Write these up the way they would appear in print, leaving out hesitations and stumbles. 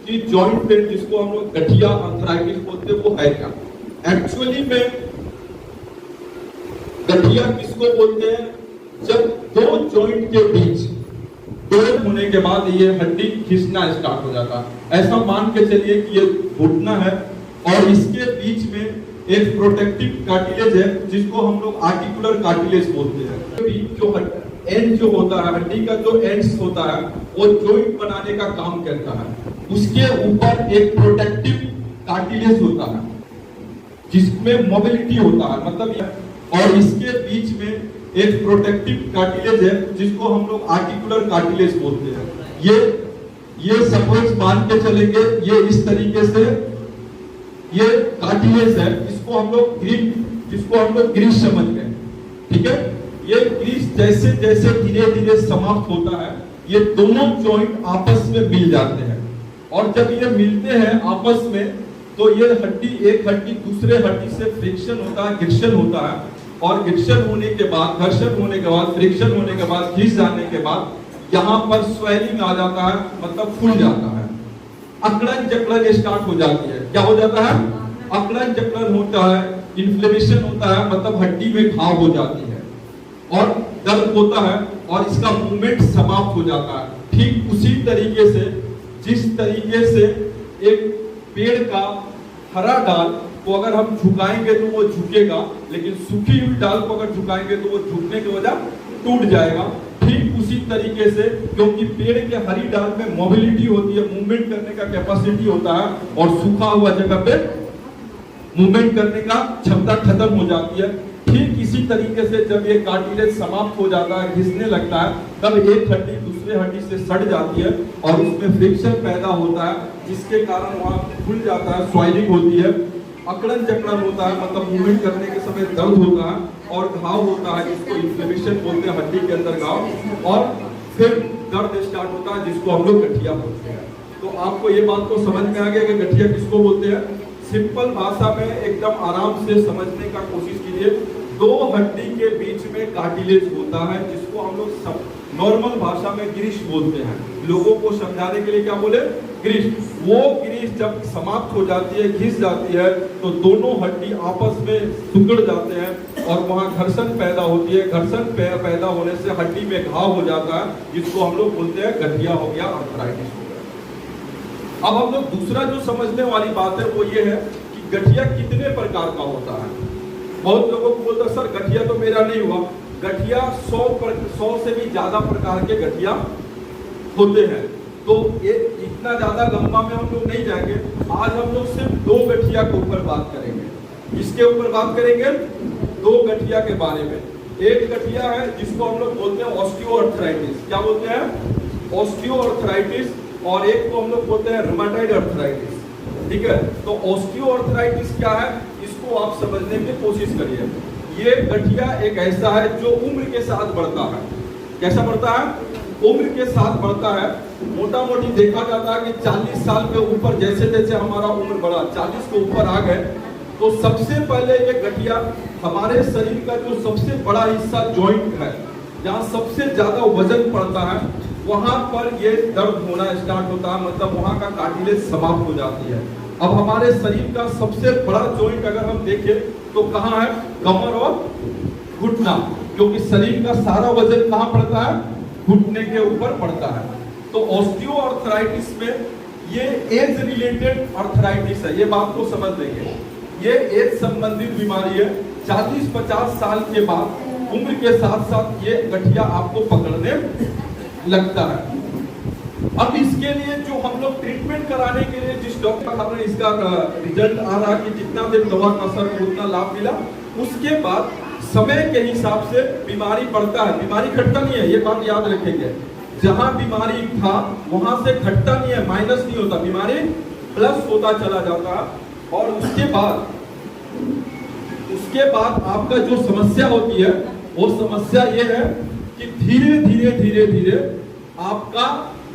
कि joint pain जिसको हम लोग गठिया आर्थराइटिस बोलते हैं वो है क्या। एक्चुअली में गठिया किसको बोलते हैं, जब दो जॉइंट के बीच तोड़ होने के बाद ये हड्डी खिंचना स्टार्ट हो जाता है। ऐसा मान के चलिए कि ये घुटना है और इसके बीच में एक प्रोटेक्टिव कार्टिलेज है जिसको हम लोग आर्टिकुलर कार्टिलेज बोलते हैं। जो एंड जो होता है, हड्डी का जो एंड्स होता है वो जॉइंट बनाने का काम करता है। उसके ऊपर एक प्रोटेक्टिव कार्टिलेज होता है जिसमें मोबिलिटी होता है, मतलब और इसके बीच में एक प्रोटेक्टिव कार्टिलेज है जिसको हम लोग आर्टिकुलर कार्टिलेज बोलते हैं। ये सपोज मान के चलेंगे, ये इस तरीके से ये कार्टिलेज है, इसको हम लोग ग्रीस समझ गए, ठीक है। ये ग्रीस जैसे जैसे धीरे धीरे समाप्त होता है, ये दोनों जॉइंट आपस में मिल जाते हैं और जब ये मिलते हैं आपस में तो ये एक हड्डी दूसरे हड्डी से फ्रिक्शन होता है, घर्षण होता है, और घर्षण होने के बाद, घर्षण होने के बाद, फ्रिक्शन होने के बाद, खींच जाने के बाद यहाँ पर स्वेलिंग आ जाता है, मतलब फूल जाता है, अकड़न जकड़न स्टार्ट हो जाती है। क्या हो जाता है? अकड़न जकड़न होता है, इन्फ्लेमेशन होता है, मतलब हड्डी में घाव हो जाती है और दर्द होता है और इसका मूवमेंट समाप्त हो जाता है। ठीक उसी तरीके से जिस तरीके से एक पेड़ का हरा डाल को अगर हम झुकाएंगे तो वो झुकेगा, लेकिन सूखी हुई डाल को अगर झुकाएंगे तो वो झुकने की वजह टूट जाएगा। ठीक उसी तरीके से, क्योंकि पेड़ के हरी डाल में मोबिलिटी होती है, मूवमेंट करने का कैपेसिटी होता है, और सूखा हुआ जगह पे मूवमेंट करने का क्षमता खत्म हो जाती है। ठीक इसी तरीके से जब ये कार्टिलेज समाप्त हो जाता है, घिसने लगता है, तब एक हड्डी दूसरे हड्डी से सट जाती है और उसमें फ्रिक्शन पैदा होता है, जिसके कारण वहाँ खुल जाता है, स्वेलिंग होती है, अकड़न जकड़न होता है, मतलब मूवमेंट करने के समय दर्द होता है और घाव होता है, जिसको इन्फ्लेमेशन बोलते हैं, हड्डी के अंदर घाव, और फिर दर्द स्टार्ट होता है जिसको हम लोग गठिया बोलते हैं। तो आपको ये बात तो समझ में आ गया कि गठिया किसको बोलते हैं। सिंपल भाषा में एकदम आराम से समझने का कोशिश कीजिए। दो हड्डी के बीच में कार्टिलेज होता है जिसको हम लोग नॉर्मल भाषा में ग्रीस बोलते हैं। लोगों को समझाने के लिए क्या बोले? ग्रीस। वो ग्रीस जब समाप्त हो जाती है, घिस जाती है, तो दोनों हड्डी आपस में सिकुड़ जाते हैं और वहाँ घर्षण पैदा होती है। घर्षण पैदा होने से हड्डी में घाव हो जाता है, जिसको हम लोग बोलते हैं गठिया हो गया, आर्थराइटिस हो गया। अब हम लोग दूसरा जो समझने वाली बात है वो ये है कि गठिया कितने प्रकार का होता है। बहुत लोगों को बोलते हैं सर गठिया तो मेरा नहीं हुआ। गठिया 100 से भी ज्यादा प्रकार के गठिया होते हैं। तो ये इतना ज्यादा लंबा में हम लोग नहीं जाएंगे। आज हम लोग सिर्फ दो गठिया के ऊपर बात करेंगे। इसके ऊपर बात करेंगे दो गठिया के बारे में। एक गठिया है जिसको हम लोग बोलते हैं ऑस्टियोआर्थराइटिस। क्या बोलते हैं? ऑस्टियोआर्थराइटिस। और एक को हम लोग बोलते हैं रूमेटॉइड आर्थराइटिस। ठीक है, तो ऑस्टियोआर्थराइटिस क्या है इसको आप समझने की कोशिश करिए। ये गठिया एक ऐसा है जो उम्र के साथ बढ़ता है। कैसा बढ़ता है? उम्र के साथ बढ़ता है। मोटा मोटी देखा जाता है कि 40 साल के ऊपर जैसे जैसे हमारा उम्र बढ़ा, 40 के ऊपर आ गए, तो सबसे पहले ये गठिया हमारे शरीर का जो सबसे बड़ा हिस्सा जॉइंट है, जहाँ सबसे ज्यादा वजन पड़ता है, वहां पर ये दर्द होना स्टार्ट होता है, मतलब वहां का कार्टिलेज समाप्त हो जाती है। अब हमारे शरीर का सबसे बड़ा जॉइंट अगर हम देखें तो कहाँ है? कमर और घुटना, क्योंकि शरीर का सारा वजन कहाँ पड़ता है? घुटने के ऊपर पड़ता है। तो ऑस्टियोआर्थराइटिस में ये एज रिलेटेड आर्थराइटिस है, ये बात को समझ लेंगे। ये एज संबंधित बीमारी है। 40-50 साल के बाद उम्र के साथ साथ ये गठिया आपको पकड़ने लगता है। अब इसके लिए जो हम लोग ट्रीटमेंट कराने के लिए जिस डॉक्टर का इसका रिजल्ट आ रहा कि जितना दिन दवा का असर को उतना लाभ मिला, उसके बाद समय के हिसाब से बीमारी बढ़ता है। बीमारी घटता नहीं है, ये बात याद रखेंगे। जहां बीमारी था वहां से घटता नहीं है, माइनस नहीं होता, बीमारी प्लस होता चला जाता है। और उसके बाद आपका जो समस्या होती है वो समस्या ये है कि धीरे धीरे धीरे धीरे आपका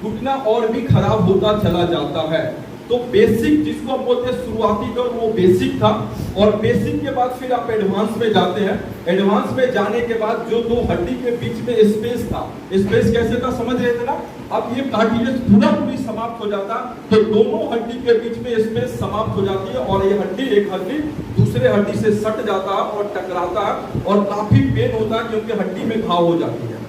घुटना और भी खराब होता चला जाता है। तो बेसिक जिसको हम बोलते हैं शुरुआती दौर, वो बेसिक था। और बेसिक के बाद फिर आप एडवांस में जाते हैं। एडवांस में जाने के बाद जो दो हड्डी के बीच में स्पेस था, स्पेस कैसे था समझ रहे थे ना, अब ये कार्टिलेज पूरी समाप्त हो जाता, तो दोनों हड्डी के बीच में स्पेस समाप्त हो जाती है और ये हड्डी, एक हड्डी दूसरे हड्डी से सट जाता है और टकराता है और काफी पेन होता है, क्योंकि हड्डी में घाव हो जाती है,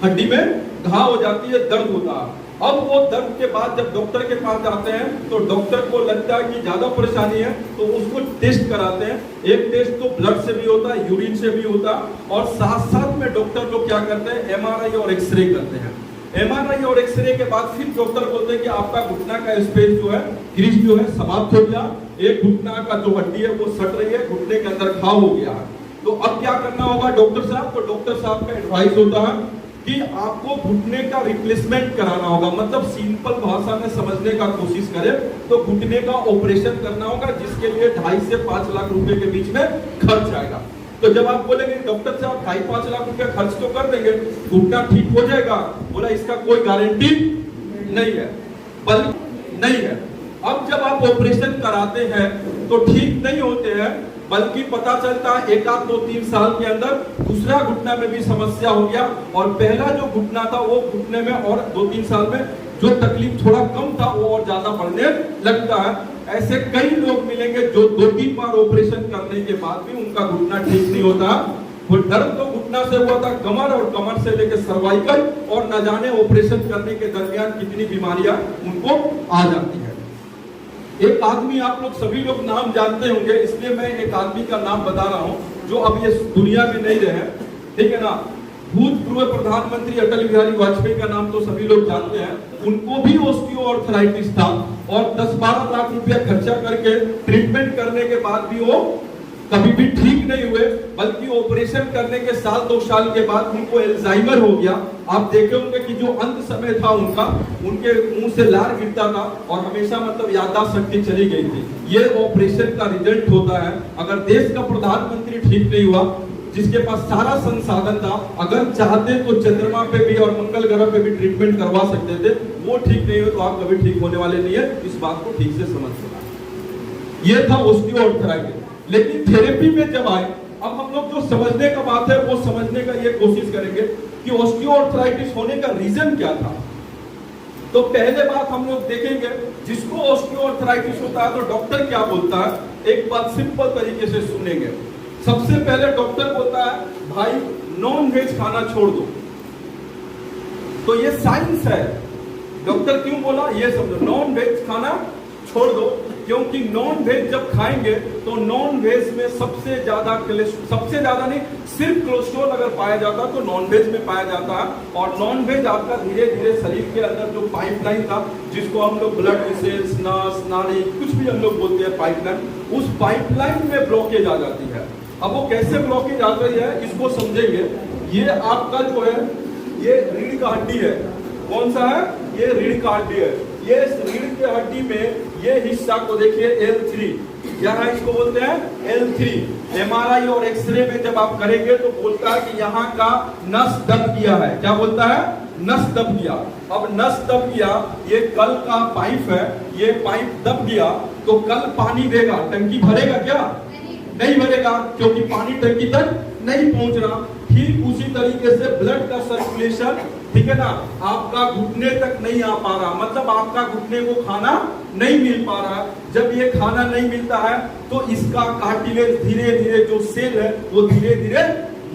हड्डी में घाव हो जाती है, दर्द होता है। अब वो दर्द के बाद जब डॉक्टर के पास जाते हैं तो डॉक्टर को लगता है कि ज्यादा परेशानी है, तो उसको टेस्ट कराते हैं। एक टेस्ट तो ब्लड से भी होता है, यूरिन से भी होता है, और साथ साथ में डॉक्टर लोग क्या करते हैं, एमआरआई और एक्सरे करते हैं। एमआरआई और एक्सरे के बाद फिर डॉक्टर बोलते हैं कि आपका घुटना का स्पेस जो है, क्रीज जो है समाप्त हो गया, एक घुटना का जो हड्डी है वो सट रही है, घुटने के अंदर घाव हो गया है। तो अब क्या करना होगा डॉक्टर साहब, तो डॉक्टर साहब का एडवाइस होता है कि आपको घुटने का रिप्लेसमेंट कराना होगा। मतलब सिंपल भाषा में समझने का कोशिश करें तो घुटने का ऑपरेशन करना होगा, जिसके लिए 2.5 से 5 लाख रुपए के बीच में खर्च आएगा। तो जब आप बोलेंगे डॉक्टर साहब 2.5-5 लाख रुपए खर्च तो कर देंगे, घुटना ठीक हो जाएगा, बोला इसका कोई गारंटी नहीं है, बल्कि नहीं है। अब जब आप ऑपरेशन कराते हैं तो ठीक नहीं होते हैं, बल्कि पता चलता है 1-2-3 साल के अंदर दूसरा घुटना में भी समस्या हो गया, और पहला जो घुटना था वो घुटने में और 2-3 साल में जो तकलीफ थोड़ा कम था वो और ज्यादा बढ़ने लगता है। ऐसे कई लोग मिलेंगे जो 2-3 बार ऑपरेशन करने के बाद भी उनका घुटना ठीक नहीं होता। वो दर्द तो घुटना से हुआ था कमर, और कमर से लेकर सर्वाइकल, और न जाने ऑपरेशन करने के दरमियान कितनी बीमारियां उनको आ जाती है। एक आदमी, आप लोग सभी लोग नाम जानते होंगे, इसलिए मैं एक आदमी का नाम बता रहा हूं जो अब ये दुनिया में नहीं रहे, ठीक है ना। भूतपूर्व प्रधानमंत्री अटल बिहारी वाजपेयी का नाम तो सभी लोग जानते हैं। उनको भी ऑस्टियोआर्थराइटिस था और 10-12 लाख रुपया खर्चा करके ट्रीटमेंट करने के बाद भी वो कभी भी ठीक नहीं हुए, बल्कि ऑपरेशन करने के 1-2 साल के बाद उनको एल्जाइमर हो गया। आप देखे होंगे कि जो अंत समय था उनका, उनके मुंह से लार गिरता था और हमेशा मतलब याददाश्त शक्ति चली गई थी। ये ऑपरेशन का रिजल्ट होता है। अगर देश का प्रधानमंत्री ठीक नहीं हुआ, जिसके पास सारा संसाधन था, अगर चाहते तो चंद्रमा पे भी और मंगल ग्रह पे भी ट्रीटमेंट करवा सकते थे, वो ठीक नहीं हुए तो आप कभी ठीक होने वाले नहीं है। इस बात को ठीक से समझ लेना। ये था ऑस्टियोआर्थराइटिस। लेकिन थेरेपी में जब आए, अब हम लोग जो समझने का बात है वो समझने का ये कोशिश करेंगे कि ऑस्टियोआर्थराइटिस होने का रीजन क्या था। तो पहले बात हम लोग देखेंगे, जिसको ऑस्टियोआर्थराइटिस होता है तो डॉक्टर क्या बोलता है, एक बात सिंपल तरीके से सुनेंगे। सबसे पहले डॉक्टर बोलता है भाई नॉन वेज खाना छोड़ दो। तो ये साइंस है। डॉक्टर क्यों बोला ये समझो, नॉन वेज खाना छोड़ दो, क्योंकि नॉन वेज जब खाएंगे तो नॉन वेज में सबसे ज्यादा नहीं, सिर्फ कोलेस्ट्रॉल अगर पाया जाता तो नॉन वेज में पाया जाता है। और नॉन वेज आपका धीरे धीरे शरीर के अंदर जो पाइपलाइन था, जिसको हम लोग ब्लड वेसल्स, नस, नाड़ी, कुछ भी हम लोग बोलते हैं पाइपलाइन, उस पाइपलाइन में ब्लॉकेज आ जाती है। अब वो कैसे ब्लॉकेज आ रही है इसको समझेंगे। ये आपका जो है ये रीढ़ का हड्डी है। कौन सा है? ये रीढ़ का हड्डी है। ये रीढ़ के हड्डी में ये हिस्सा को देखिए L3, यहाँ इसको बोलते हैं L3। एमआरआई और एक्सरे में जब आप करेंगे तो बोलता है कि यहाँ का नस दब गया है। क्या बोलता है? नस दब गया। अब नस दब गया, ये कल का पाइप है, ये पाइप दब गया तो कल पानी देगा, टंकी भरेगा क्या? नहीं भरेगा, क्योंकि पानी टंकी तक नहीं पहुंच रहा। ठीक उसी तरीके से ब्लड का सर्कुलेशन, ठीक है ना, आपका घुटने तक नहीं आ पा रहा, मतलब आपका घुटने को खाना नहीं मिल पा रहा। जब ये खाना नहीं मिलता है तो इसका कार्टिलेज धीरे धीरे जो सेल है वो धीरे धीरे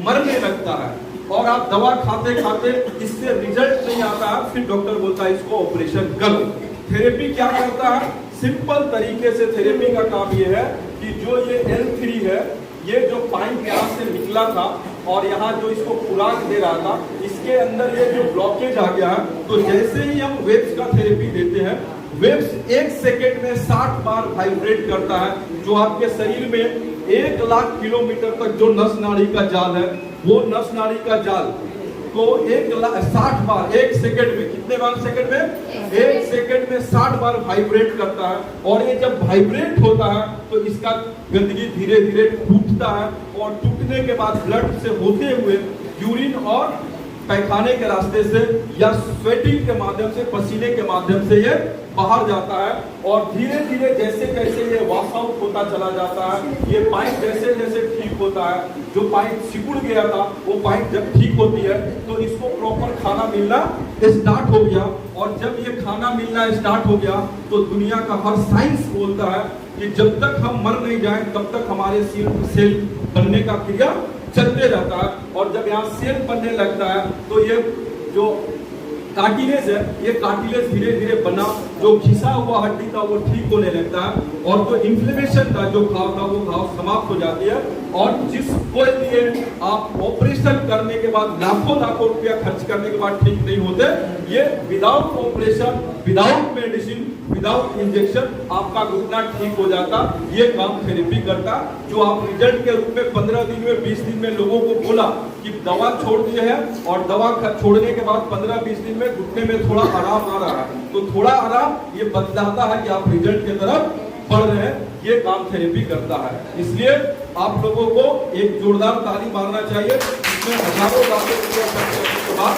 मरने लगता है, और आप दवा खाते खाते इससे रिजल्ट नहीं आता है। फिर डॉक्टर बोलता है इसको ऑपरेशन करो। थेरेपी क्या करता है? सिंपल तरीके से थेरेपी का काम ये है कि जो ये L3 है, ये जो पाइप यहाँ से निकला था और यहाँ जो इसको खुराक दे रहा था, इसके अंदर ये जो ब्लॉकेज आ गया है, तो जैसे ही हम वेव्स का थेरेपी देते हैं, वेव्स 1 सेकेंड में 60 बार वाइब्रेट करता है, जो आपके शरीर में 1 लाख किलोमीटर तक जो नस नाड़ी का जाल है, वो नस नाड़ी का जाल को 1,60 बार 1 सेकेंड में, कितने बार सेकेंड में? 1 सेकेंड में 60 बार वाइब्रेट करता है। और ये जब वाइब्रेट होता है तो इसका गंदगी धीरे धीरे टूटता है, और टूटने के बाद ब्लड से होते हुए यूरिन और पैखाने के रास्ते से या स्वेटिंग के माध्यम से, पसीने के माध्यम से ये बाहर जाता है और धीरे धीरे जैसे जैसे ये वॉश आउट होता चला जाता है, ये पाइप जैसे जैसे ठीक होता है, जो पाइप सिकुड़ गया था वो पाइप जब ठीक होती है तो इसको प्रॉपर खाना मिलना स्टार्ट हो गया। और जब ये खाना मिलना स्टार्ट हो गया तो दुनिया का हर साइंस बोलता है कि जब तक हम मर नहीं जाए तब तक हमारे सेल बनने का क्रिया चलते रहता है। और जब यहाँ सेल बनने लगता है तो ये जो कार्टिलेज है, ये कार्टिलेज धीरे धीरे बना, जो घिसा हुआ हड्डी था वो ठीक होने लगता है और जो इन्फ्लेमेशन था, जो घाव था, वो घाव समाप्त हो जाती है। और जिसको लिए आप ऑपरेशन करने के बाद लाखों रुपया खर्च करने के बाद ठीक नहीं होते, ये without operation, without medicine, without injection आपका घुटना ठीक हो जाता। ये काम थेरेपी करता, जो आप रिजल्ट के रूप में 15 दिन में, 20 दिन में लोगों को बोला कि दवा छोड़ दिए है और दवा छोड़ने के बाद 15-20 दिन में घुटने में थोड़ा आराम आ रहा है, तो थोड़ा आराम ये बतलाता है कि आप रिजल्ट की तरफ बढ़ रहे हैं। ये काम थेरेपी करता है। इसलिए आप लोगों को एक जोरदार ताली मारना चाहिए। इसमें हजारों लाखों रुपया खर्च करने के बाद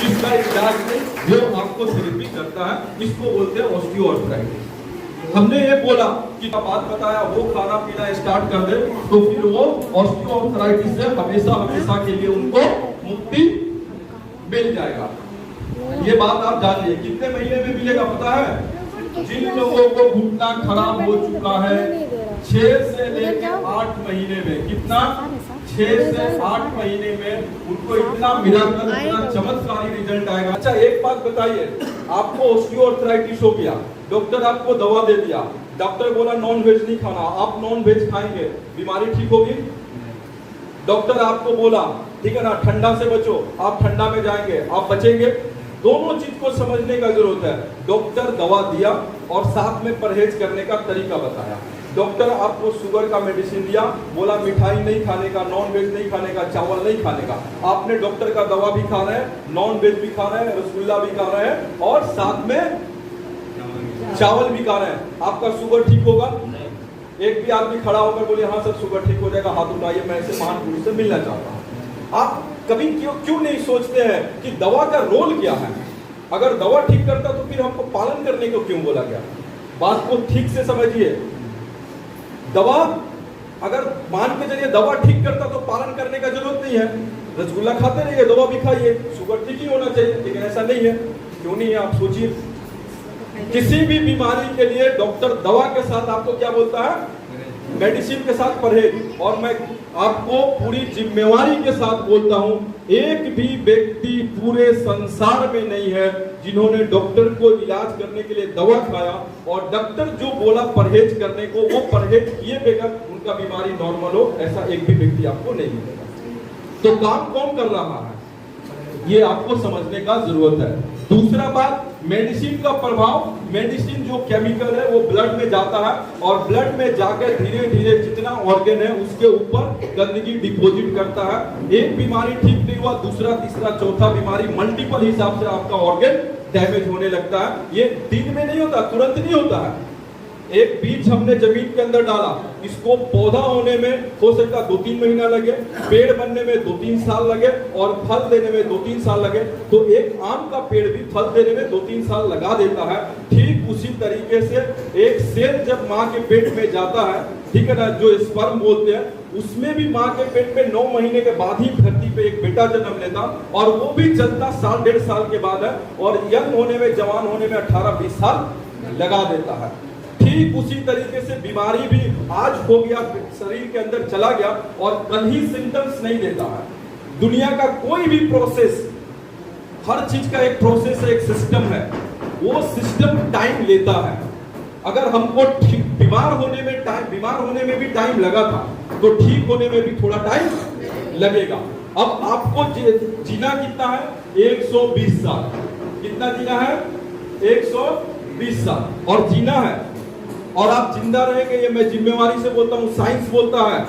जिसका इलाज नहीं, वो आपको थेरेपी करता है। इसको बोलते हैं ऑस्टियोआर्थराइटिस। हमने ये बोला कि बात बताया वो खाना पीना स्टार्ट कर दे तो फिर वो ऑस्टियोआर्थराइटिस से हमेशा हमेशा के लिए उनको मुक्ति मिल जाएगा। ये बात आप जान लीजिए। कितने महीने में मिलेगा पता है? जिन लोगों को घुटना खराब हो चुका है 6 से लेकर 8 महीने में, कितना 6 से 8 महीने में उनको इतना मिराकल, इतना चमत्कारी रिजल्ट आएगा। अच्छा एक बात बताइए, आपको ऑस्टियोआर्थराइटिस हो गया, डॉक्टर आपको दवा दे दिया, डॉक्टर बोला नॉन वेज नहीं खाना, आप नॉन वेज खाएंगे, बीमारी ठीक होगी? डॉक्टर आपको बोला ठीक है ना ठंडा से बचो, आप ठंडा में जाएंगे, आप बचेंगे? दोनों चीज को समझने का जरूरत है। डॉक्टर दवा दिया और साथ में परहेज करने का तरीका बताया। डॉक्टर आपको शुगर का मेडिसिन दिया, बोला मिठाई नहीं खाने का, नॉन वेज नहीं खाने का, चावल नहीं खाने का। आपने डॉक्टर का दवा भी खा रहे हैं, नॉन वेज भी खा रहे हैं, रसगुल्ला भी खा रहे हैं और साथ में चावल भी खा रहे हैं। आपका शुगर ठीक होगा? एक भी आदमी खड़ा होकर बोले हाँ सर शुगर ठीक हो जाएगा, हाथ उठाइए, मैं ऐसे महान पुरुष से मिलना चाहता हूँ। आप कभी क्यों नहीं सोचते हैं कि दवा का रोल क्या है? अगर दवा ठीक करता तो फिर हमको पालन करने को क्यों बोला गया? बात को ठीक से समझिए। दवा अगर मान के चलिए दवा ठीक करता तो पालन करने का जरूरत नहीं है, रसगुल्ला खाते रहिए, दवा भी खाइए, शुगर ठीक ही होना चाहिए। लेकिन ऐसा नहीं है। क्यों नहीं है आप सोचिए। किसी भी बीमारी के लिए डॉक्टर दवा के साथ आपको क्या बोलता है? मेडिसिन के साथ परहेज। और मैं आपको पूरी जिम्मेवारी के साथ बोलता हूं, एक भी व्यक्ति पूरे संसार में नहीं है जिन्होंने डॉक्टर को इलाज करने के लिए दवा खाया और डॉक्टर जो बोला परहेज करने को वो परहेज किए बगैर उनका बीमारी नॉर्मल हो, ऐसा एक भी व्यक्ति आपको नहीं मिलेगा। तो काम कौन कर रहा है ये आपको समझने का जरूरत है। दूसरा बात, मेडिसिन का प्रभाव। मेडिसिन जो केमिकल है वो ब्लड में जाता है और ब्लड में जाकर धीरे धीरे जितना ऑर्गन है उसके ऊपर गंदगी डिपॉजिट करता है। एक बीमारी ठीक नहीं हुआ, दूसरा तीसरा चौथा बीमारी मल्टीपल हिसाब से आपका ऑर्गन डैमेज होने लगता है। ये दिन में नहीं होता, तुरंत नहीं होता है। एक बीज हमने जमीन के अंदर डाला, इसको पौधा होने में हो सकता 2-3 महीना लगे, पेड़ बनने में 2-3 साल लगे और फल देने में 2-3 साल लगे। तो एक आम का पेड़ भी फल देने में 2-3 साल लगा देता है। ठीक उसी तरीके से एक सेल जब माँ के पेट में जाता है, ठीक है ना, जो स्पर्म बोलते हैं, उसमें भी माँ के पेट में 9 महीने के बाद ही धरती पे एक बेटा जन्म लेता और वो भी चलता 1.5 साल के बाद है और यंग होने में, जवान होने में 18-20 साल लगा देता है। ठीक उसी तरीके से बीमारी भी आज हो गया, शरीर के अंदर चला गया और कल ही सिम्टम्स नहीं देता है। दुनिया का कोई भी प्रोसेस, हर चीज का एक प्रोसेस है, एक सिस्टम है, वो सिस्टम टाइम लेता है। अगर हमको बीमार होने में भी टाइम लगा था तो ठीक होने में भी थोड़ा टाइम लगेगा। अब आपको जीना कितना है? 120 साल। कितना जीना है? 120 साल और जीना है। और आप जिंदा रहेंगे, ये मैं जिम्मेवारी से बोलता हूँ। साइंस बोलता है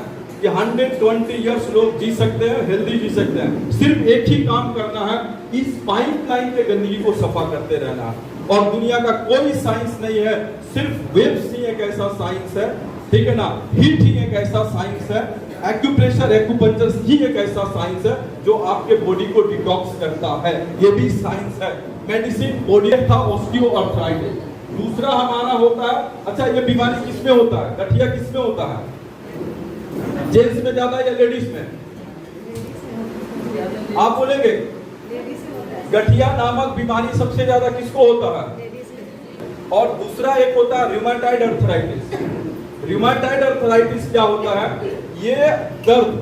कि 120 इयर्स लोग जी सकते हैं, हेल्दी जी सकते हैं। सिर्फ एक ही काम करना है, इस पाइपलाइन के गंदगी को सफा करते रहना है। और दुनिया का कोई साइंस नहीं है, सिर्फ वेब्स ही एक ऐसा साइंस है, ठीक है ना, हीट ही एक ऐसा साइंस है एक्यूप्रेशर एक्यूपंक्चर ही एक ऐसा साइंस है जो आपके बॉडी को डिटॉक्स करता है, ये भी साइंस है। मेडिसिन बॉडी था ऑस्टियोआर्थराइटिस। दूसरा हमारा होता है, अच्छा ये बीमारी किसमें होता है, गठिया किसमें होता है, जेंट्स में ज्यादा या लेडीज में? आप बोलेंगे गठिया नामक बीमारी सबसे ज्यादा किसको होता है? और दूसरा एक होता है रूमेटॉइड अर्थराइटिस। रूमेटॉइड अर्थराइटिस क्या होता है? ये दर्द।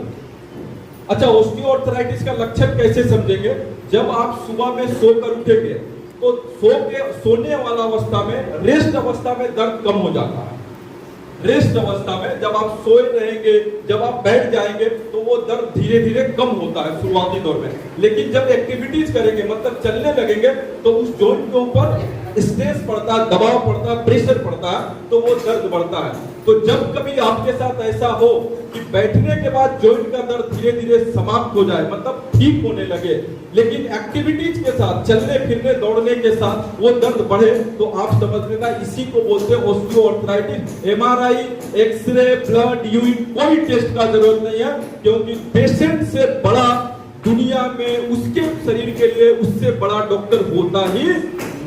अच्छा, ऑस्टियोआर्थराइटिस का लक्षण कैसे समझेंगे? जब आप सुबह में सोकर उठेंगे तो सोने वाला अवस्था में, रेस्ट अवस्था में दर्द कम हो जाता है। रेस्ट अवस्था में जब आप सोए रहेंगे, जब आप बैठ जाएंगे तो वो दर्द धीरे धीरे कम होता है शुरुआती दौर में। लेकिन जब एक्टिविटीज करेंगे, मतलब चलने लगेंगे, तो उस जॉइंट के ऊपर स्ट्रेस पड़ता है, दबाव पड़ता है, प्रेशर पड़ता है, तो वो दर्द बढ़ता है। तो जब कभी आपके साथ ऐसा हो कि बैठने के बाद जॉइंट का दर्द धीरे धीरे समाप्त हो जाए, मतलब ठीक होने लगे, लेकिन एक्टिविटीज के साथ, चलने फिरने दौड़ने के साथ वो दर्द बढ़े, तो आप समझ लेना इसी को बोलते हैं osteoarthritis. MRI, X-ray, blood, urine कोई टेस्ट का जरूरत नहीं है, क्योंकि पेशेंट से बड़ा दुनिया में उसके शरीर के लिए उससे बड़ा डॉक्टर होता ही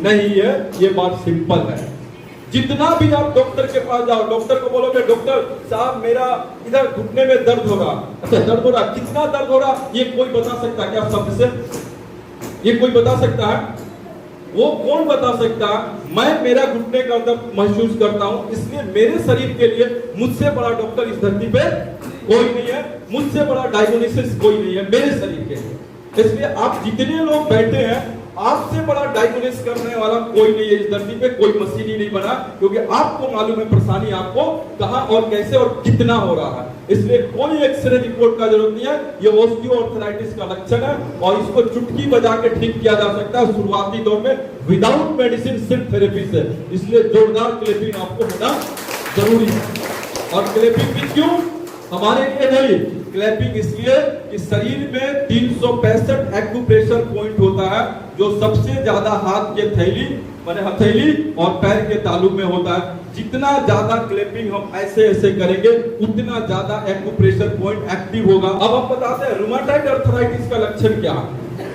नहीं है। ये बात सिंपल है। जितना भी आप डॉक्टर के पास जाओ, डॉक्टर को बोलोगे डॉक्टर साहब मेरा इधर घुटने में दर्द हो रहा, अच्छा दर्द हो रहा, कितना दर्द हो रहा, ये कोई बता सकता है क्या शब्द से? ये कोई बता सकता है? वो कौन बता सकता है? मैं मेरा घुटने का दर्द महसूस करता हूं, इसलिए मेरे शरीर के लिए मुझसे बड़ा डॉक्टर इस धरती पे कोई नहीं है, मुझसे बड़ा डायग्नोसिस कोई नहीं है मेरे शरीर के लिए। इसलिए आप जितने लोग बैठे हैं, आपसे बड़ा डायग्नोसिस करने वाला कोई नहीं है इस धरती पे, कोई मशीन ही नहीं बना, क्योंकि आपको मालूम है परेशानी आपको कहां और कैसे और कितना हो रहा है। इसलिए कोई एक्सरे रिपोर्ट का जरूरत नहीं है। ये ऑस्टियोआर्थराइटिस का लक्षण है और इसको चुटकी बजा के ठीक किया जा सकता है शुरुआती दौर में विदाउट मेडिसिन, सिर्फ थेरेपी से। इसलिए जोरदार क्लैपिंग आपको होना जरूरी है। और क्लैपिंग भी क्यों? हमारे लिए नहीं, क्लैपिंग इसलिए कि शरीर में 365 एक्यूप्रेशर पॉइंट होता है, जो सबसे ज्यादा हाथ के थैली माने हथेली और पैर के तालु में होता है। जितना ज्यादा क्लैपिंग हम ऐसे ऐसे करेंगे, उतना ज्यादा एक्यूप्रेशर पॉइंट एक्टिव होगा। अब हम बताते हैं रूमेटॉइड अर्थराइटिस का लक्षण क्या है,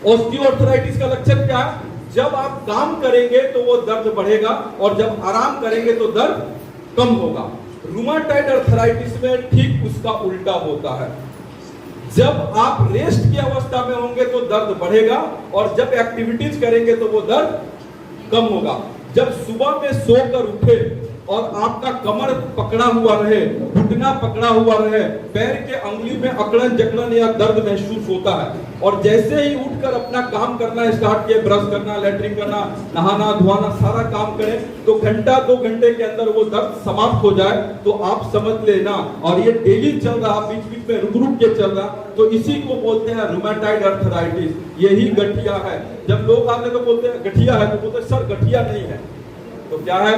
ऑस्टियोआर्थराइटिस का लक्षण क्या है? जब आप काम करेंगे तो वो दर्द बढ़ेगा और जब आराम करेंगे तो दर्द कम होगा। रूमेटॉइड अर्थराइटिस में ठीक उसका उल्टा होता है। जब आप रेस्ट की अवस्था में होंगे तो दर्द बढ़ेगा और जब एक्टिविटीज करेंगे तो वो दर्द कम होगा। जब सुबह में सोकर उठे और आपका कमर पकड़ा हुआ रहे, घुटना पकड़ा हुआ रहे, पैर के अंगुली में अकड़न जकड़न या दर्द महसूस होता है, और जैसे ही उठकर अपना काम करना स्टार्ट किए, ब्रश करना, लैट्रिन करना, नहाना धोना, सारा काम करें, तो घंटा 2 घंटे के अंदर वो दर्द समाप्त हो जाए, तो आप समझ लेना। और ये डेली चल रहा, बीच बीच में रुक रुक के चल रहा, तो इसी को बोलते हैं रूमेटॉइड अर्थराइटिस। यही गठिया है। जब लोग आते तो बोलते हैं गठिया है, तो बोलते हैं सर गठिया नहीं है, तो क्या है?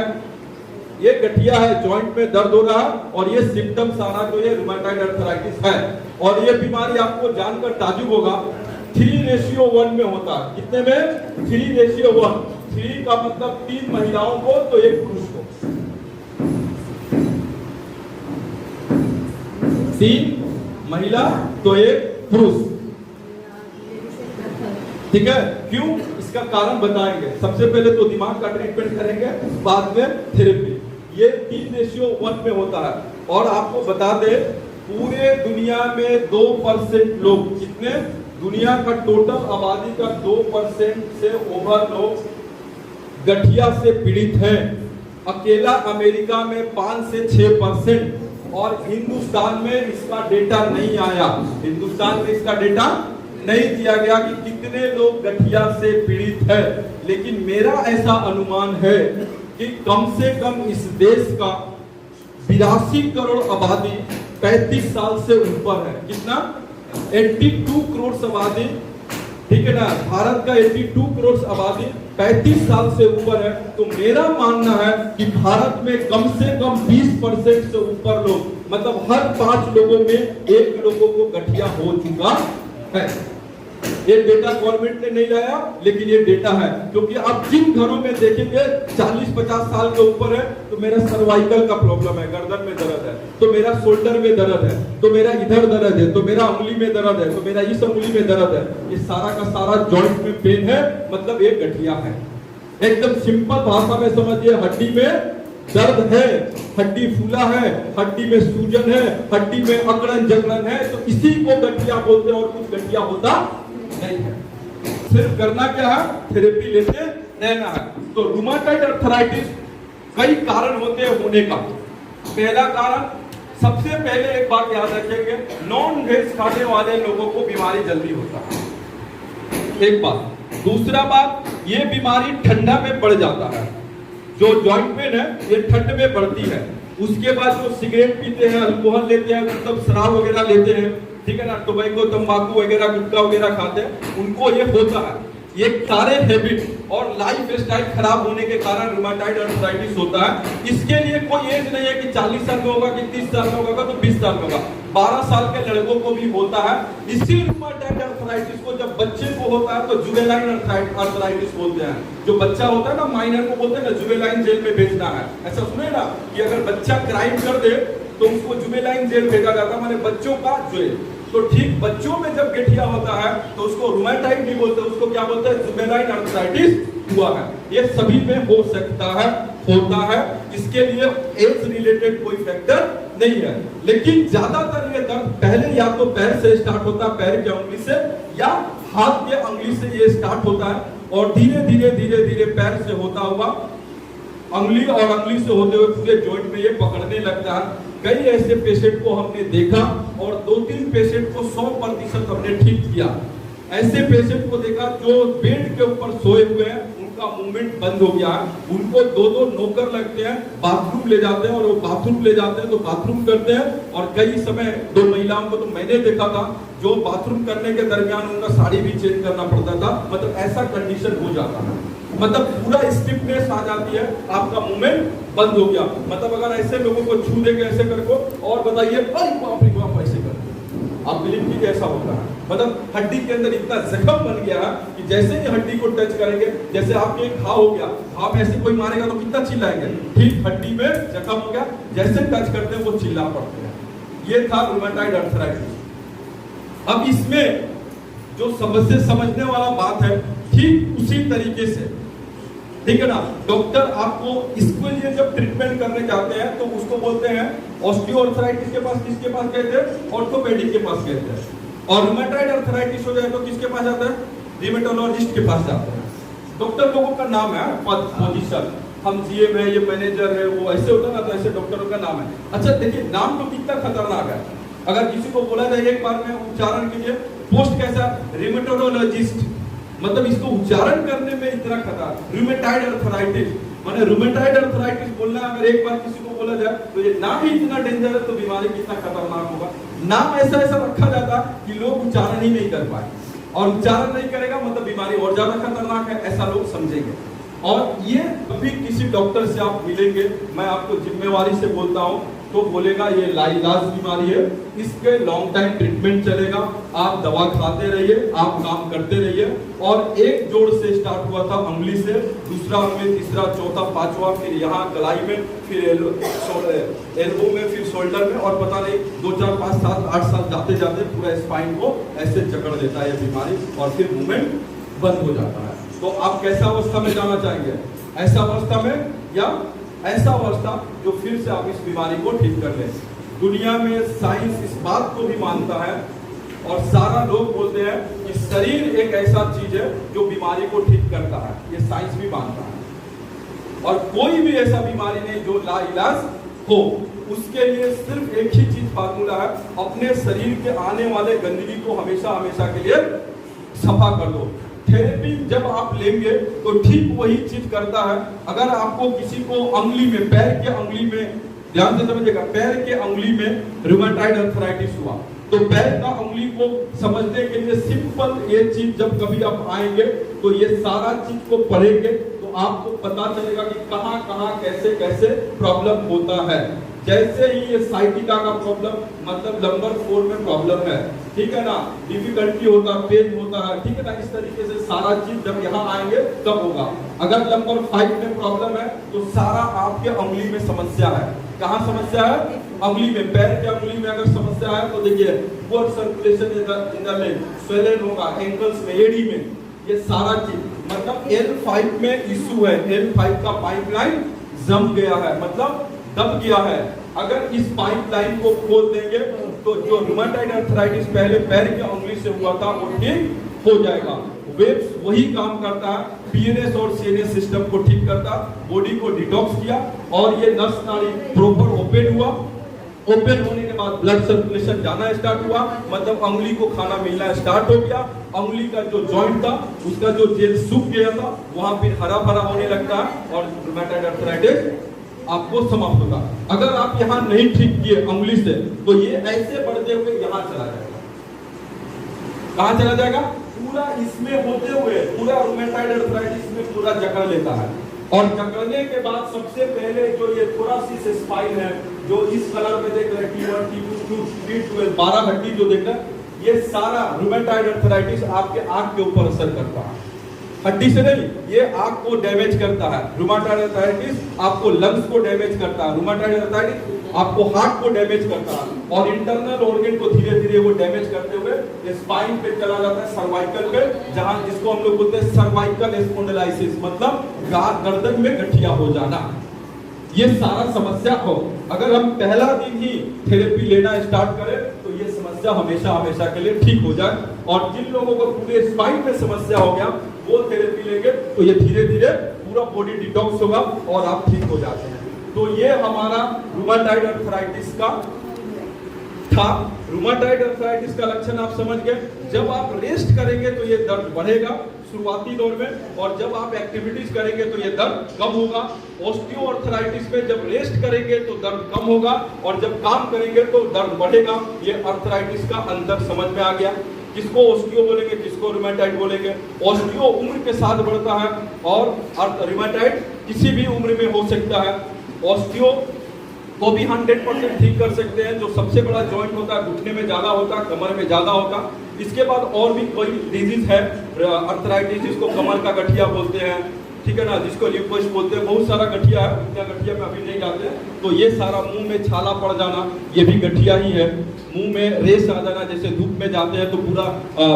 ये गठिया है, जॉइंट में दर्द हो रहा और ये सिम्टम्स आना, तो ये रूमेटॉइड अर्थराइटिस है। और ये बीमारी आपको जानकर ताजुब होगा 3:1 में होता है। कितने में? 3:1। 3 का मतलब 3 महिलाओं को तो 1 पुरुष को। 3 महिला तो 1 पुरुष। ठीक है? क्यों? इसका कारण बताएंगे। सबसे पहले तो दिमाग का ट्रीटमेंट करेंगे, बाद में थेरेपी। ये 3:1 में होता है। और आपको बता दे, पूरे दुनिया में 2% लोग, कितने? दुनिया का टोटल आबादी का 2% से ओवर लोग गठिया से पीड़ित हैं। अकेला अमेरिका में 5 से 6%, और हिंदुस्तान में इसका डेटा नहीं आया। हिंदुस्तान में इसका डेटा नहीं दिया गया कि कितने लोग गठिया से पीड़ित है। लेकिन मेरा ऐसा अनुमान है कि कम से कम इस देश का 82 करोड़ आबादी 35 साल से ऊपर है। कितना? 82 करोड़ आबादी, ठीक है ना? भारत का 82 करोड़ आबादी 35 साल से ऊपर है। तो मेरा मानना है कि भारत में कम से कम 20% से ऊपर लोग, मतलब हर 5 लोगों में 1 लोगों को गठिया हो चुका है। ये डेटा गवर्नमेंट ने नहीं लाया, लेकिन ये डेटा है। क्योंकि आप जिन घरों में देखेंगे 40-50 साल के ऊपर है, तो मेरा सर्वाइकल का प्रॉब्लम है, गर्दन में दर्द है, तो मेरा शोल्डर में दर्द है, तो मेरा इधर दर्द है, तो मेरा उंगली में दर्द है, तो मेरा इस उंगली में दर्द है, ये सारा का सारा जॉइंट में पेन है, मतलब ये गठिया है। एकदम सिंपल भाषा में समझिए, हड्डी में दर्द है, हड्डी फूला है, हड्डी में सूजन है, हड्डी में अकड़न जकड़न है, तो इसी को गठिया बोलते हैं और कुछ गठिया होता नहीं है। सिर्फ करना क्या है, थेरेपी लेते रहना है। तो रूमेटॉइड अर्थराइटिस कई कारण होते हैं होने का। पहला कारण, सबसे पहले एक बात याद रखेंगे, नॉन वेज खाने वाले लोगों को बीमारी जल्दी होता है, एक बात। दूसरा बात, ये बीमारी ठंडा में बढ़ जाता है। जो जॉइंट पेन है ये ठंड में बढ़ती है। उसके बाद जो सिगरेट पीते हैं, अल्कोहल लेते हैं, मतलब शराब वगैरह लेते हैं, ठीक है ना, टोबैको, तंबाकू वगैरह, गुटखा वगैरह खाते हैं, उनको ये होता है। ये सारे हैबिट और लाइफ स्टाइल खराब होने के कारण रूमेटॉइड अर्थराइटिस होता है। इसके लिए कोई एज नहीं है कि 40 साल में होगा, कि 30 साल में होगा, तो 20 साल में होगा। 12 साल के लड़कों को भी होता है। इसी रूमेटॉइड अर्थराइटिस को जब बच्चे को होता है तो जुवेनाइल अर्थराइटिस बोलते हैं। जो बच्चा होता है ना, माइनर को बोलते हैं ना, जुवेनाइल जेल में भेजना है। ऐसा सुने ना कि अगर बच्चा क्राइम कर दे तो उसको जुवेनाइल जेल भेजा जाता है, माने बच्चों का जेल। तो ठीक बच्चों में जब गठिया होता है तो उसको रूमेटॉइड नहीं बोलते, उसको क्या बोलते हैं, जुवेनाइल अर्थराइटिस हुआ है। ये सभी में हो सकता है, होता है। इसके लिए एज रिलेटेड कोई फैक्टर नहीं है। लेकिन ज्यादातर ये दर्द पहले या तो पैर से स्टार्ट होता है, पैर की उंगली से, या हाथ के उंगली से ये स्टार्ट होता है, और धीरे धीरे धीरे धीरे पैर से होता हुआ उंगली और उंगली से होते हुए पूरे जॉइंट में ये पकड़ने लगता है। कई ऐसे पेशेंट को हमने देखा और 2-3 पेशेंट को 100% हमने ठीक किया। ऐसे पेशेंट को देखा जो बेड के ऊपर सोए हुए हैं, उनका मूवमेंट बंद हो गया है। उनको 2-2 नौकर लगते हैं, बाथरूम ले जाते हैं, और वो बाथरूम ले जाते हैं तो बाथरूम करते हैं। और कई समय 2 महिलाओं को तो मैंने देखा था जो बाथरूम करने के दरमियान उनका साड़ी भी चेंज करना पड़ता था। मतलब ऐसा कंडीशन हो जाता है, मतलब पूरा स्टिफनेस आ जाती है, आपका मूवमेंट बंद हो गया। मतलब अगर ऐसे लोगों को छू देंगे ऐसे करको और बताइए, अरे बाप रे बाप, ऐसे करके आप बिलीव कीजिए ऐसा होता है। मतलब हड्डी के अंदर इतना जख्म बन गया कि जैसे ही हड्डी को टच करेंगे, जैसे आपके एक घाव हो गया, घाव में ऐसे कोई मारेगा तो कितना चिल्लाएंगे, ठीक हड्डी में जख्म हो गया, जैसे टच करते हैं वो चिल्ला पड़ते हैं। ये था रूमेटॉइड अर्थराइटिस। अब इसमें जो सबसे समझने वाला बात है, ठीक उसी तरीके से, ठीक है ना, डॉक्टर आपको इसके लिए जब ट्रीटमेंट करने जाते हैं तो उसको बोलते हैं ऑस्टियोआर्थराइटिस के पास किसके पास गए थे, ऑर्थोपेडिक के पास गए थे। और रूमेटॉइड अर्थराइटिस हो जाए तो किसके पास जाता है, रिमेटोलॉजिस्ट के पास जाते हैं। डॉक्टर लोगों का नाम है, पद, पोजीशन, हम जीएम है, ये मैनेजर है, वो ऐसे होता ना, तो ऐसे डॉक्टरों का नाम है। अच्छा देखिए, नाम तो कितना खतरनाक है। अगर किसी को बोला जाए एक बार में उच्चारण कीजिए, पोस्ट कैसा, रिमेटोलॉजिस्ट, मतलब इसको उच्चारण करने में इतना खतरा। रूमेटॉइड अर्थराइटिस माने रूमेटॉइड अर्थराइटिस बोलना, अगर एक बार किसी को बोला जाए तो ये नाम ही इतना डेंजर है, तो बीमारी कितना खतरनाक होगा। नाम ऐसा ऐसा रखा जाता कि लोग उच्चारण ही नहीं कर पाए, और उच्चारण नहीं करेगा मतलब बीमारी और ज्यादा खतरनाक है, ऐसा लोग समझेंगे। और ये कभी किसी डॉक्टर से आप मिलेंगे, मैं आपको जिम्मेवारी से बोलता हूँ, तो बोलेगा ये लाइलाज बीमारी है, इसके लॉन्ग टाइम ट्रीटमेंट चलेगा, आप दवा खाते रहिए, आप काम करते रहिए। और एक जोड़ से स्टार्ट हुआ था उंगली से, दूसरा उंगली, तीसरा, चौथा, पांचवा, फिर यहाँ गलाई में, फिर एल्बो में, फिर शोल्डर में, और पता नहीं 2, 4, 5, 7, 8 साल जाते जाते पूरा स्पाइन को ऐसे जकड़ देता है ये बीमारी, और फिर मूवमेंट बंद हो जाता है। तो आप कैसा अवस्था में जाना चाहेंगे, ऐसा अवस्था में या ऐसा अवस्था जो फिर से आप इस बीमारी को ठीक कर लें। दुनिया में साइंस इस बात को भी मानता है, और सारा लोग बोलते हैं कि शरीर एक ऐसा चीज है जो बीमारी को ठीक करता है, ये साइंस भी मानता है। और कोई भी ऐसा बीमारी नहीं जो लाइलाज हो। उसके लिए सिर्फ एक ही चीज फार्मूला है, अपने शरीर के आने वाले गंदगी को हमेशा हमेशा के लिए सफा कर दो। थेरेपी जब आप लेंगे तो ठीक वही चीज करता है। अगर आपको किसी को उंगली में, पैर के उंगली में, ध्यान से समझिएगा, पैर के उंगली में रूमेटॉइड अर्थराइटिस हुआ, तो पैर का उंगली को समझने के लिए सिंपल ये चीज, जब कभी आप आएंगे तो ये सारा चीज को पढ़ेंगे तो आपको पता चलेगा कि कहां कहां कैसे कैसे प्रॉब्लम होता है। जैसे ही ये साइटिका का प्रॉब्लम मतलब नंबर 4 में प्रॉब्लम है, ठीक है ना, डिफिकल्टी होता है, पेन होता है, ठीक है ना, इस तरीके से सारा चीज जब यहाँ आएंगे तब होगा। अगर नंबर 5 में प्रॉब्लम है तो सारा आपके उंगली में समस्या है। कहाँ समस्या है? उंगली में, पैर के उंगली में अगर समस्या है तो देखिए blood circulation in the leg, swollen होगा एंकल्स में, एड़ी में, ये सारा चीज मतलब L5 में इशू है। L5 का पाइपलाइन जम गया है, मतलब दब गया है। अगर इस पाइपलाइन को खोल देंगे तो जो रूमेटॉइड अर्थराइटिस पहले पैर की उंगली से हुआ था वो ठीक हो जाएगा। वेब्स वही काम करता है, पीएनएस और सीएनएस सिस्टम को ठीक करता, बॉडी को डिटॉक्स किया और ये नस नाड़ी प्रॉपर ओपन हुआ। ओपन होने के बाद ब्लड सर्कुलेशन जाना स्टार्ट हुआ, मतलब उंगली को खाना मिलना स्टार्ट हो गया। उंगली का जो जॉइंट था उसका जो जेल सूख गया था वहां फिर हरा भरा होने लगता है और रूमेटॉइड अर्थराइटिस आपको समाप्त होगा। अगर आप यहाँ नहीं ठीक किए उंगली से तो ये ऐसे बढ़ते हुए यहाँ चला जाएगा। कहाँ चला जाएगा? पूरा इसमें होते हुए पूरा रूमेटॉइड अर्थराइटिस में पूरा जकड़ लेता है। और जकड़ने के बाद सबसे पहले जो ये थोरासिस स्पाइन है, जो इस कलर में देख रहे हैं T1, T2, T12 12 हड्डी जो देख रहे हैं, ये सारा रूमेटॉइड अर्थराइटिस आपके आंख के ऊपर असर करता है। हड्डी से नहीं, ये आंख को डैमेज करता है। रूमेटॉइड अर्थराइटिस आपको लंग्स को डैमेज करता है, रूमेटॉइड अर्थराइटिस आपको हार्ट को डैमेज करता है और इंटरनल ऑर्गन को धीरे धीरे वो डैमेज करते हुए स्पाइन पे चला जाता है, सर्वाइकल पे, जहां जिसको हम लोग बोलते हैं सर्वाइकल स्पॉन्डिलाइसिस, मतलब गर्दन में गठिया हो जाना। ये सारा समस्या हो, अगर हम पहला दिन ही थेरेपी लेना स्टार्ट करें तो ये समस्या हमेशा हमेशा के लिए ठीक हो जाए। और जिन लोगों को पूरे स्पाइन में समस्या हो गया वो थेरेपी लेंगे तो ये धीरे धीरे पूरा बॉडी डिटॉक्स होगा और आप ठीक हो जाते हैं। तो ये हमारा रूमेटॉइड अर्थराइटिस का था। रूमेटॉइड अर्थराइटिस का लक्षण आप समझ गए। जब आप रेस्ट करेंगे तो ये दर्द बढ़ेगा शुरुआती दौर में, और जब आप एक्टिविटीज करेंगे तो ये दर्द कम होगा। ऑस्टियोआर्थराइटिस में जब रेस्ट करेंगे तो दर्द कम होगा और जब काम करेंगे तो दर्द बढ़ेगा। ये अर्थराइटिस का अंतर समझ में आ गया। किसको ऑस्टियो बोलेंगे, किसको रूमेटॉइड बोलेंगे। ऑस्टियो उम्र के साथ बढ़ता है और रूमेटॉइड किसी भी उम्र में हो सकता है। ऑस्टियो को भी 100% ठीक कर सकते हैं। जो सबसे बड़ा जॉइंट होता है घुटने में ज्यादा होता है, कमर में ज्यादा होता। इसके बाद और भी कोई डिजीज है अर्थराइटिस, जिसको कमर का गठिया बोलते हैं, ठीक है ना, जिसको लिम्फोस बोलते हैं। बहुत सारा गठिया है, उतना गठिया में अभी नहीं जाते। तो ये सारा मुंह में छाला पड़ जाना ये भी गठिया ही है। मुंह में रेस आ जाना, जैसे धूप में जाते हैं तो पूरा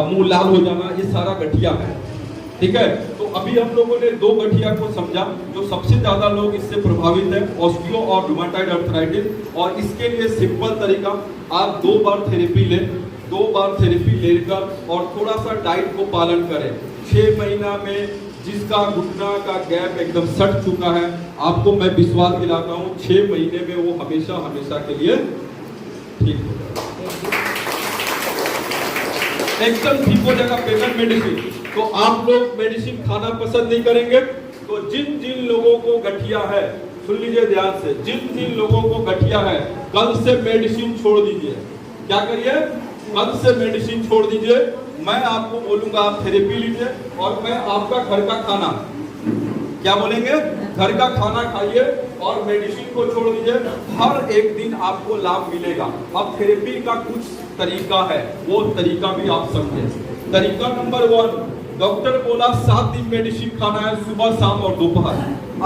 मुंह लाल हो जाना, ये सारा गठिया है, ठीक है। तो अभी हम लोगों ने दो गठिया को समझा जो सबसे ज्यादा लोग इससे प्रभावित है, ऑस्टियो और रूमेटॉइड अर्थराइटिस। और इसके लिए सिंपल तरीका, आप 2 बार थेरेपी लें, 2 बार थेरेपी लेकर और थोड़ा सा डाइट को पालन करें। 6 महीना में जिसका घुटना का गैप एकदम सट चुका है, आपको मैं विश्वास दिलाता हूँ 6 महीने में वो हमेशा हमेशा के लिए ठीक हो जाएगा, एकदम ठीक हो जाएगा। पेशेंट मेडिसिन तो आप लोग मेडिसिन खाना पसंद नहीं करेंगे। तो जिन जिन लोगों को गठिया है, सुन लीजिए ध्यान से, जिन जिन लोगों को गठिया है कल से मेडिसिन छोड़ दीजिए। क्या करिए? कल से मेडिसिन छोड़ दीजिए। मैं आपको बोलूंगा आप थेरेपी लीजिए और मैं आपका घर का खाना, क्या बोलेंगे, घर का खाना खाइए और मेडिसिन को छोड़ दीजिए। हर एक दिन आपको लाभ मिलेगा। अब थेरेपी का कुछ तरीका है, वो तरीका भी आप समझें। तरीका नंबर 1, डॉक्टर बोला 7 दिन मेडिसिन खाना है, सुबह शाम और दोपहर।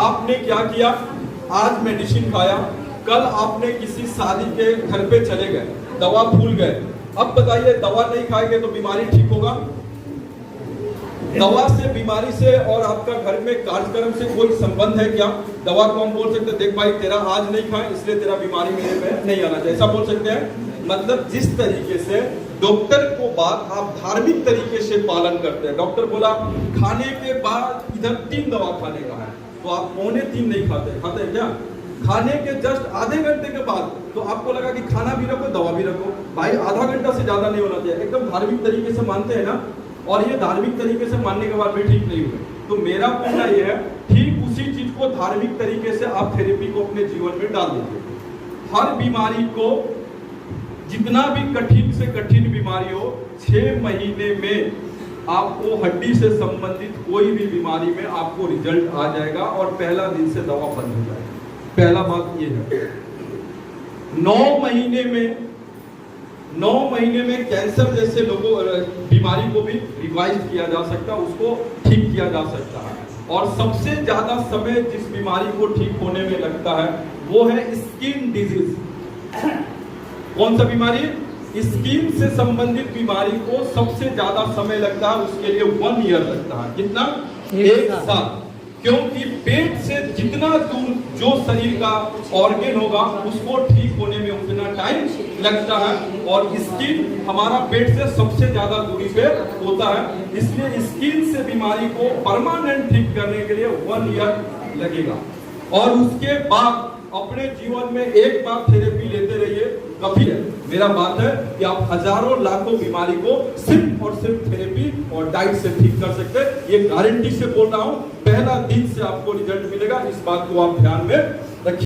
आपने क्या किया? आज मेडिसिन खाया, कल आपने किसी शादी के घर पे चले गए, दवा भूल गए। अब बताइए दवा नहीं खाएंगे तो बीमारी ठीक होगा? दवा से, बीमारी से और आपका घर में कार्यक्रम से कोई संबंध है क्या? दवा को हम बोल सकते हैं, देख भाई तेरा आज नहीं खाए इसलिए तेरा बीमारी मेरे में नहीं आना चाहिए, ऐसा बोल सकते हैं। मतलब जिस तरीके से डॉक्टर को बात आप धार्मिक तरीके से पालन करते हैं। डॉक्टर बोला खाने के बाद इधर 3 दवा खाने का है, तो आप 2.25 नहीं खाते हैं क्या? खाने के जस्ट आधे घंटे के बाद तो आपको लगा कि खाना भी रखो दवा भी रखो। भाई आधा घंटा से ज्यादा नहीं होना चाहिए। एकदम धार्मिक तरीके से मानते हैं ना, और ये धार्मिक तरीके से मानने के बाद भी ठीक नहीं हुए। तो मेरा कहना ये है, ठीक उसी चीज को धार्मिक तरीके से आप थेरेपी को अपने जीवन में डाल दीजिए। हर बीमारी को, जितना भी कठिन से कठिन बीमारी हो, 6 महीने में आपको हड्डी से संबंधित कोई भी बीमारी में आपको रिजल्ट आ जाएगा और पहला दिन से दवा बंद हो जाएगी। पहला बात ये है। 9 महीने में कैंसर जैसे लोगों बीमारी को भी रिवाइज किया जा सकता है, उसको ठीक किया जा सकता है। और सबसे ज्यादा समय जिस बीमारी को ठीक होने में लगता है वो है स्किन डिजीज। कौन सा बीमारी? स्किन से संबंधित बीमारी को सबसे ज्यादा समय लगता है, उसके लिए 1 ईयर लगता है। कितना? 1 साल। क्योंकि पेट से जितना दूर जो शरीर का ऑर्गन होगा उसको ठीक होने में उतना टाइम लगता है, और स्किन हमारा पेट से सबसे ज्यादा दूरी पे होता है, इसलिए स्किन से बीमारी को परमानेंट ठीक करने के लिए 1 ईयर लगेगा। और उसके बाद अपने जीवन में एक बार थेरेपी लेते रहिए। कभी मेरा बात है कि आप हजारों लाखों बीमारी को सिर्फ और सिर्फ थेरेपी और डाइट से ठीक कर सकते हैं। ये गारंटी से बोल रहा हूं, पहला दिन से आपको रिजल्ट मिलेगा। इस बात को आप ध्यान में रखिए।